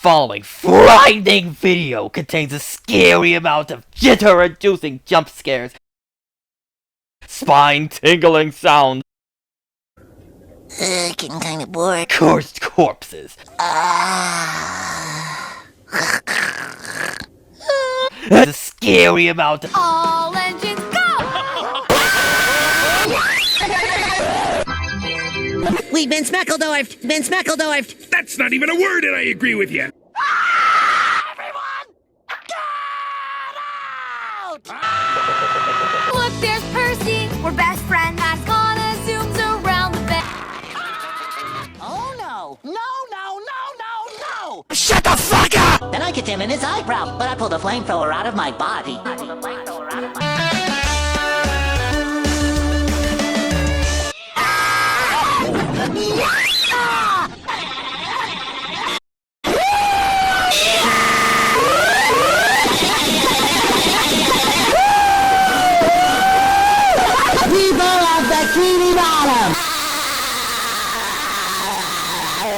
following frightening video contains a scary amount of jitter-inducing jump scares, spine-tingling sounds, getting kind of bored. cursed corpses, and a scary amount of All engines go! We've been smeckledorfed. That's not even a word, and I agree with you. Look, there's Percy. We're best friends. Mascona zooms around the bed. Oh no! No! Shut the fuck up! Then I kicked him in his eyebrow, but I pulled a flamethrower out of my body. People of the Bikini Bottom!